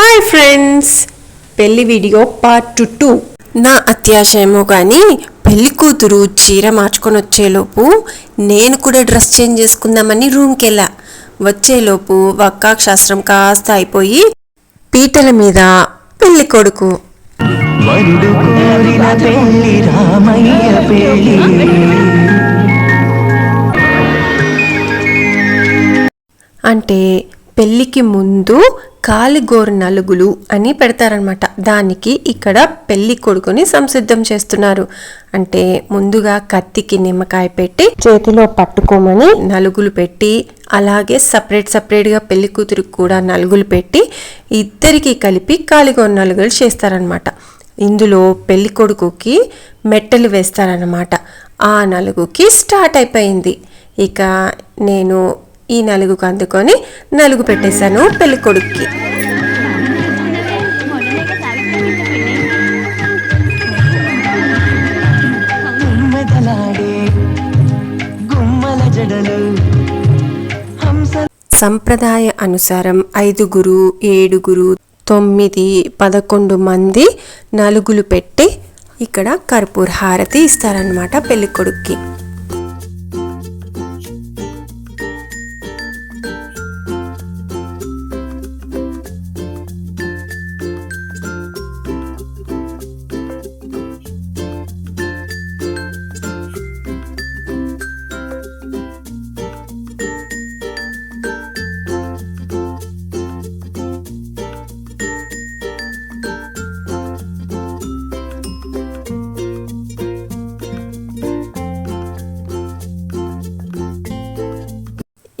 Hi friends, పెళ్లి video part 2. నా అత్యాశయమో కానీ పెళ్లి కూతురు చీర మార్చుకొని వచ్చేలోపు నేను కూడా డ్రెస్ చేంజ్ చేసుకుందామని రూమ్కి వెళ్ళా. వచ్చేలోపు వక్కాక్షాస్త్రం కాస్త అయిపోయి పీటల మీద పెళ్లి కొడుకు. అంటే పెళ్ళికి ముందు కాలిగోరు నలుగులు అని పెడతారనమాట. దానికి ఇక్కడ పెళ్లి కొడుకుని సంసిద్ధం చేస్తున్నారు. అంటే ముందుగా కత్తికి నిమ్మకాయ పెట్టి చేతిలో పట్టుకోమని నలుగులు పెట్టి, అలాగే సపరేట్గా పెళ్లి కూతురికి కూడా నలుగులు పెట్టి ఇద్దరికి కలిపి కాలిగోరు నలుగులు చేస్తారనమాట. ఇందులో పెళ్లి కొడుకుకి మెట్టలు వేస్తారనమాట. ఆ నలుగుకి స్టార్ట్ అయిపోయింది. ఇక నేను ఈ నలుగుకు అందుకొని నలుగు పెట్టేశాను పెళ్లి కొడుక్కి. సంప్రదాయ అనుసారం 5, 7, 9, 11 మంది నలుగులు పెట్టి ఇక్కడ కర్పూర హారతి ఇస్తారనమాట పెళ్లి కొడుక్కి.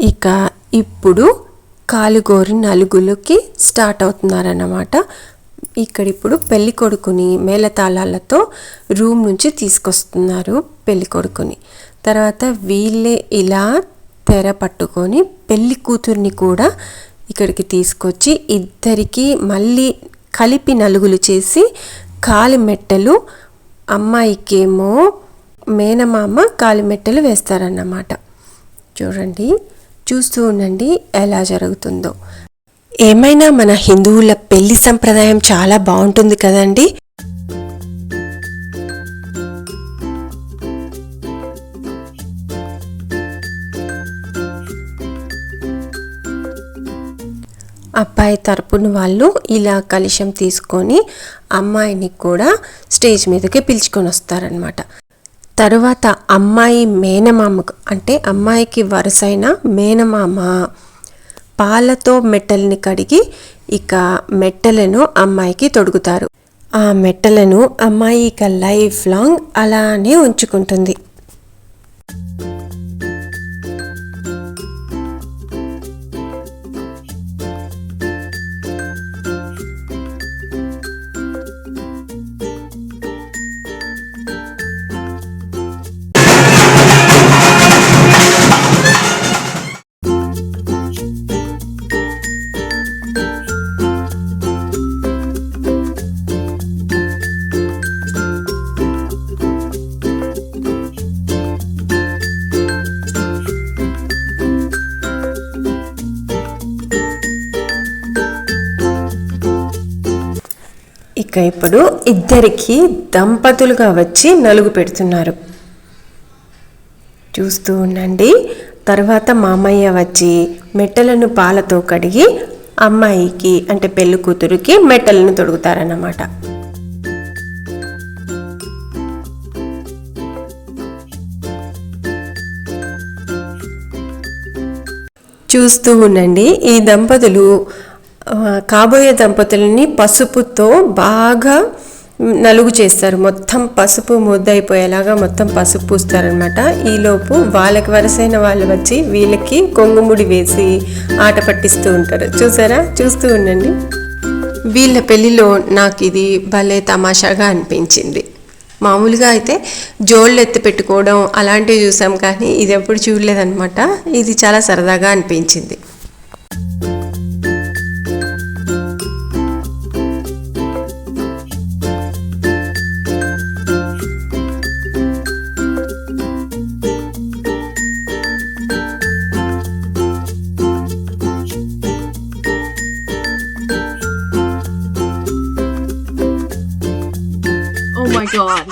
ఇక ఇప్పుడు కాలిగోరు నలుగులకి స్టార్ట్ అవుతున్నారన్నమాట. ఇక్కడ ఇప్పుడు పెళ్లి కొడుకుని మేళతాళాలతో రూమ్ నుంచి తీసుకొస్తున్నారు పెళ్లి కొడుకుని. తర్వాత వీళ్ళే ఇలా తెర పట్టుకొని పెళ్లి కూతుర్ని కూడా ఇక్కడికి తీసుకొచ్చి ఇద్దరికి మళ్ళీ కలిపి నలుగులు చేసి కాలి మెట్టలు, అమ్మాయికేమో మేనమామ కాలి మెట్టలు వేస్తారన్నమాట. చూడండి, చూస్తూ ఉండండి ఎలా జరుగుతుందో. ఏమైనా మన హిందువుల పెళ్లి సంప్రదాయం చాలా బాగుంటుంది కదండి. అబ్బాయి తరపున వాళ్ళు ఇలా కలశం తీసుకొని అమ్మాయిని కూడా స్టేజ్ మీదకి పిలుచుకొని వస్తారనమాట. తరువాత అమ్మాయి మేనమామకు, అంటే అమ్మాయికి వరుసైన మేనమామ పాలతో మెట్టల్ని కడిగి ఇక మెట్టలను అమ్మాయికి తొడుగుతారు. ఆ మెట్టలను అమ్మాయి ఇక లైఫ్ లాంగ్ అలానే ఉంచుకుంటుంది. ఇక ఇప్పుడు ఇద్దరికి దంపతులుగా వచ్చి నలుగు పెడుతున్నారు. చూస్తూ ఉండండి. తర్వాత మామయ్య వచ్చి మెట్టలను పాలతో కడిగి అమ్మాయికి, అంటే పెళ్లి కూతురికి మెట్టలను తొడుగుతారన్నమాట. చూస్తూ ఉండండి. ఈ దంపతులు కాబోయే దంపతులని పసుపుతో బాగా నలుగు చేస్తారు. మొత్తం పసుపు ముద్దయిపోయేలాగా మొత్తం పసుపు పూస్తారనమాట. ఈలోపు వాళ్ళకి వరసైన వాళ్ళు వచ్చి వీళ్ళకి కొంగుముడి వేసి ఆట పట్టిస్తూ ఉంటారు. చూసారా, చూస్తూ ఉండండి. వీళ్ళ పెళ్ళిలో నాకు ఇది భలే తమాషాగా అనిపించింది. మామూలుగా అయితే జోళ్ళు ఎత్తి పెట్టుకోవడం అలాంటివి చూసాం, కానీ ఇది ఎప్పుడు చూడలేదన్నమాట. ఇది చాలా సరదాగా అనిపించింది. my god.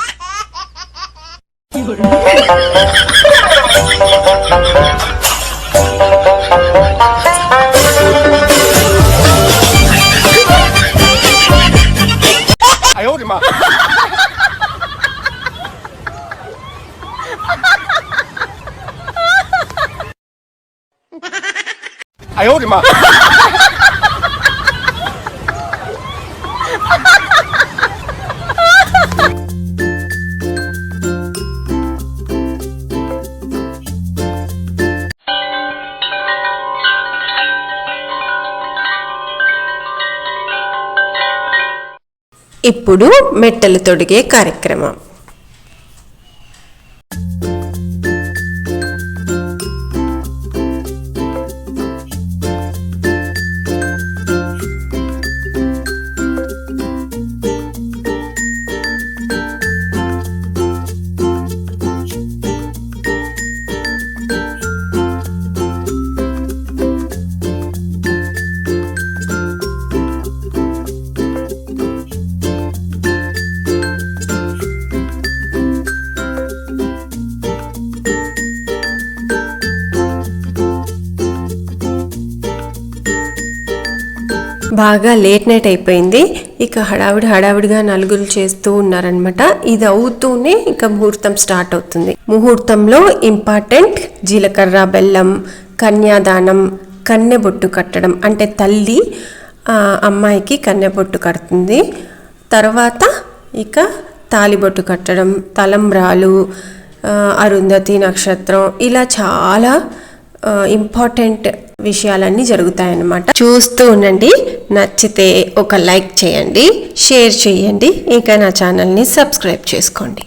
ఇప్పుడు మెట్టలు తొడిగే కార్యక్రమం. బాగా లేట్ నైట్ అయిపోయింది. ఇక హడావిడిగా నలుగురు చేస్తూ ఉన్నారనమాట. ఇది అవుతూనే ఇక ముహూర్తం స్టార్ట్ అవుతుంది. ముహూర్తంలో ఇంపార్టెంట్ జీలకర్ర బెల్లం, కన్యాదానం, కన్నెబొట్టు కట్టడం, అంటే తల్లి అమ్మాయికి కన్నెబొట్టు కడుతుంది. తర్వాత ఇక తాలిబొట్టు కట్టడం, తలంబ్రాలు, అరుంధతి నక్షత్రం, ఇలా చాలా ఇంపార్టెంట్ విషయాలన్నీ జరుగుతాయన్నమాట. చూస్తూ ఉండండి. నచ్చితే ఒక లైక్ చేయండి, షేర్ చేయండి, ఇంకా నా ఛానల్ని సబ్స్క్రైబ్ చేసుకోండి.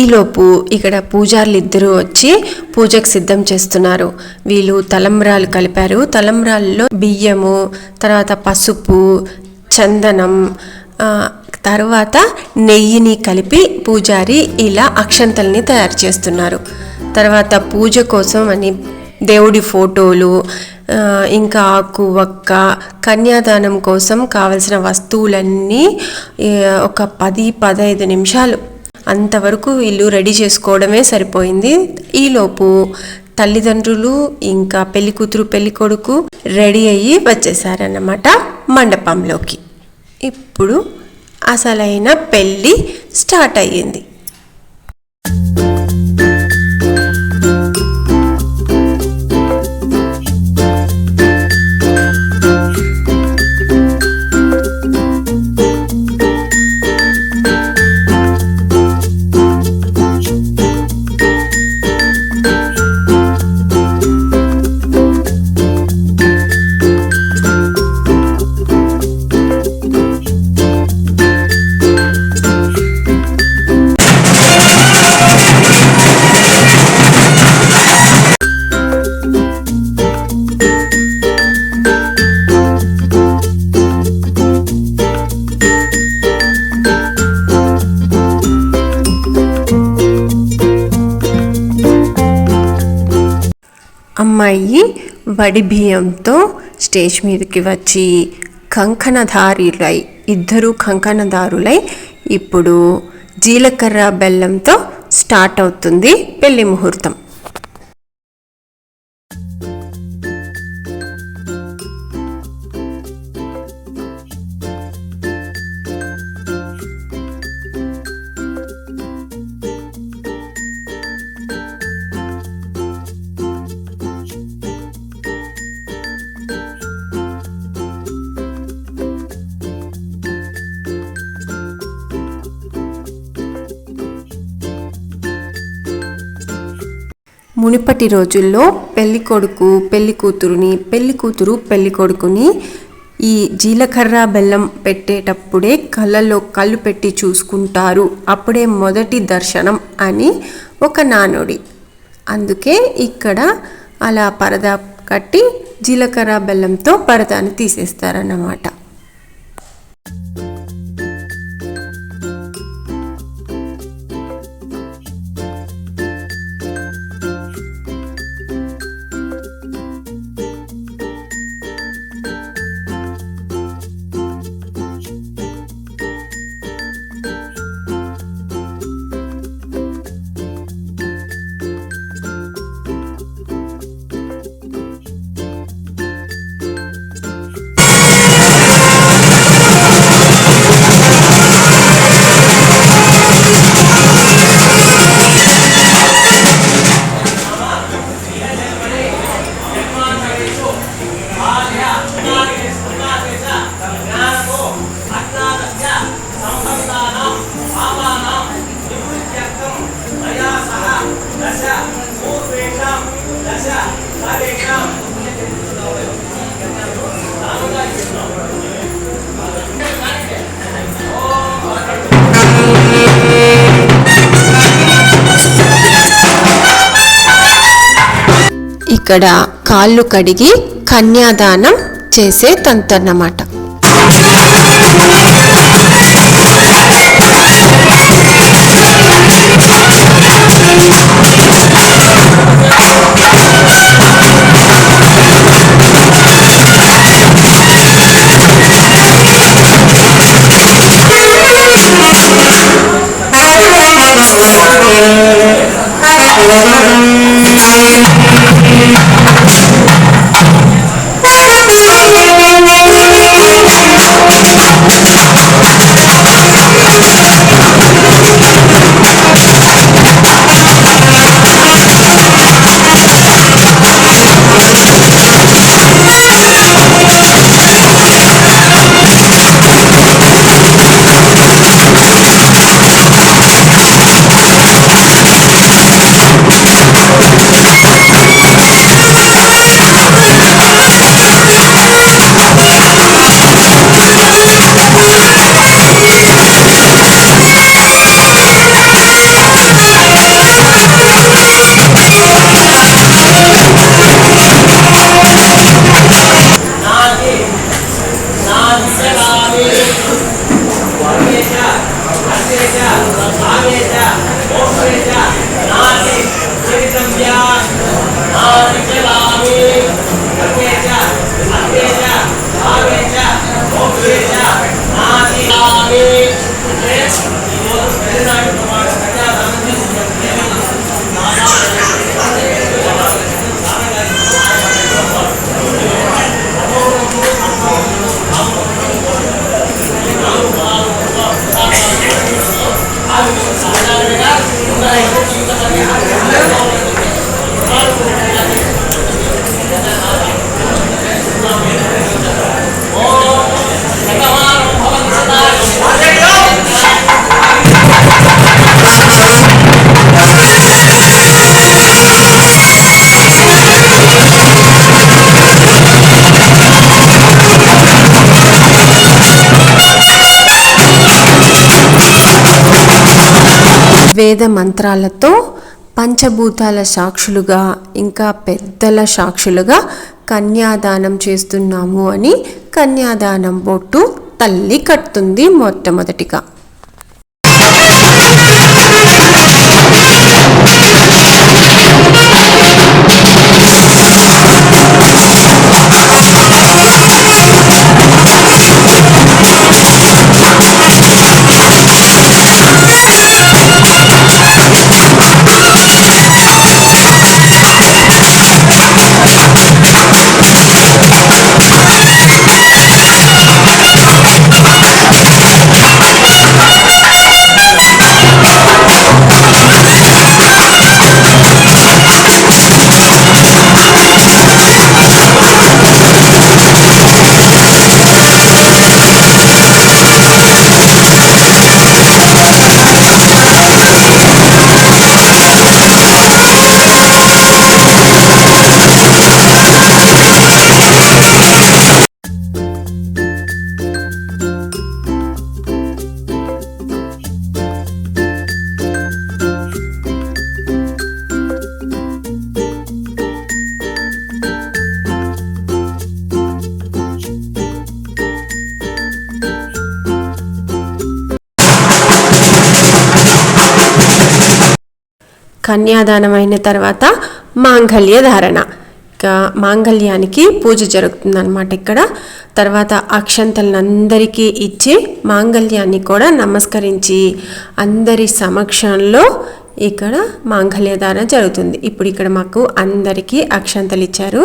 ఈలోపు ఇక్కడ పూజారులు ఇద్దరు వచ్చి పూజకు సిద్ధం చేస్తున్నారు. వీళ్ళు తలంబ్రాలు కలిపారు. తలంబ్రాల్లో బియ్యము, తర్వాత పసుపు, చందనం, తర్వాత నెయ్యిని కలిపి పూజారి ఇలా అక్షంతల్ని తయారు చేస్తున్నారు. తర్వాత పూజ కోసం అని దేవుడి ఫోటోలు, ఇంకా ఆకు వక్క, కన్యాదానం కోసం కావలసిన వస్తువులన్నీ ఒక 10-15 నిమిషాలు అంతవరకు వీళ్ళు రెడీ చేసుకోవడమే సరిపోయింది. ఈలోపు తల్లిదండ్రులు ఇంకా పెళ్ళికూతురు పెళ్ళికొడుకు రెడీ అయ్యి వచ్చేసారన్నమాట మండపంలోకి. ఇప్పుడు అసలైన పెళ్ళి స్టార్ట్ అయ్యింది. అమ్మాయి వడి బియ్యంతో స్టేజ్ మీదకి వచ్చి ఇద్దరు కంకణదారులై ఇప్పుడు జీలకర్ర బెల్లంతో స్టార్ట్ అవుతుంది పెళ్లి ముహూర్తం. మునిపటి రోజుల్లో పెళ్ళికొడుకు పెళ్ళికూతురుని, పెళ్ళికూతురు పెళ్ళికొడుకుని ఈ జీలకర్ర బెల్లం పెట్టేటప్పుడే కళ్ళల్లో కళ్ళు పెట్టి చూసుకుంటారు, అప్పుడే మొదటి దర్శనం అని ఒక నానుడి. అందుకే ఇక్కడ అలా పరదా కట్టి జీలకర్ర బెల్లంతో పరదాన్ని తీసేస్తారన్నమాట. ఇక్కడ కాళ్ళు కడిగి కన్యాదానం చేసే తంతు అన్నమాట. వేద మంత్రాలతో పంచభూతాల సాక్షులుగా ఇంకా పెద్దల సాక్షులుగా కన్యాదానం చేస్తున్నాము అని కన్యాదానం బొట్టు తల్లి కట్టుతుంది మొట్టమొదటిగా. కన్యాదానం అయిన తర్వాత మాంగళ్య ధారణ, ఇక మాంగళ్యానికి పూజ జరుగుతుందన్నమాట. ఇక్కడ తర్వాత అక్షంతలను అందరికీ ఇచ్చి మాంగళ్యాన్ని కూడా నమస్కరించి అందరి సమక్షంలో ఇక్కడ మాంగళ్య ధారణ జరుగుతుంది. ఇప్పుడు ఇక్కడ మాకు అందరికీ అక్షంతలు ఇచ్చారు.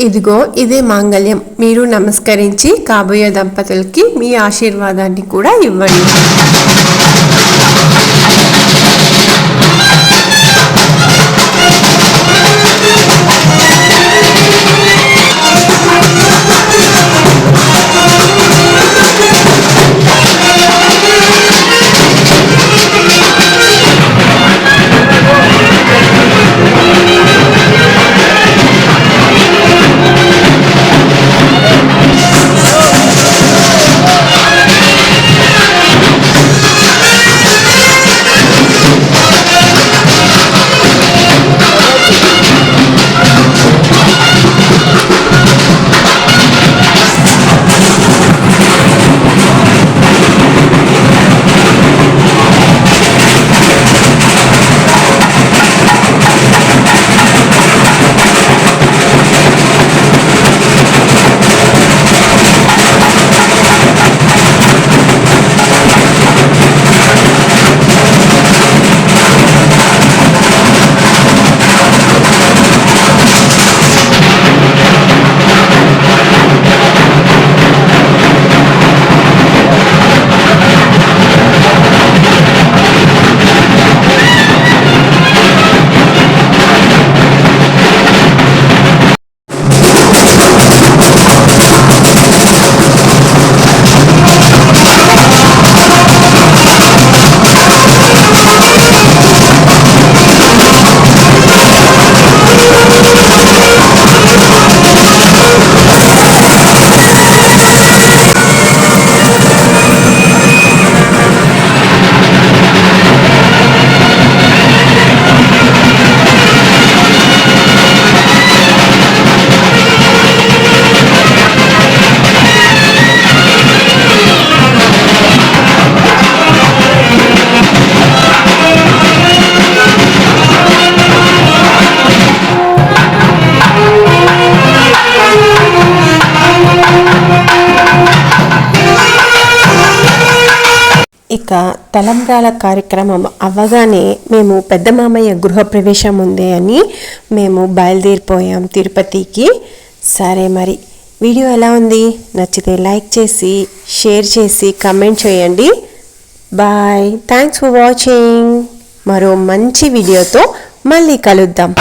ఇదిగో ఇదే మాంగళ్యం. మీరు నమస్కరించి కాబోయే దంపతులకి మీ ఆశీర్వాదాన్ని కూడా ఇవ్వండి. ఇక తలంబ్రాల కార్యక్రమం అవ్వగానే మేము పెద్ద మామయ్య గృహప్రవేశం ఉంది అని మేము బయలుదేరిపోయాం తిరుపతికి. సరే మరి వీడియో ఎలా ఉంది? నచ్చితే లైక్ చేసి షేర్ చేసి కమెంట్ చేయండి. Bye, thanks for watching. మరో మంచి వీడియోతో మళ్ళీ కలుద్దాం.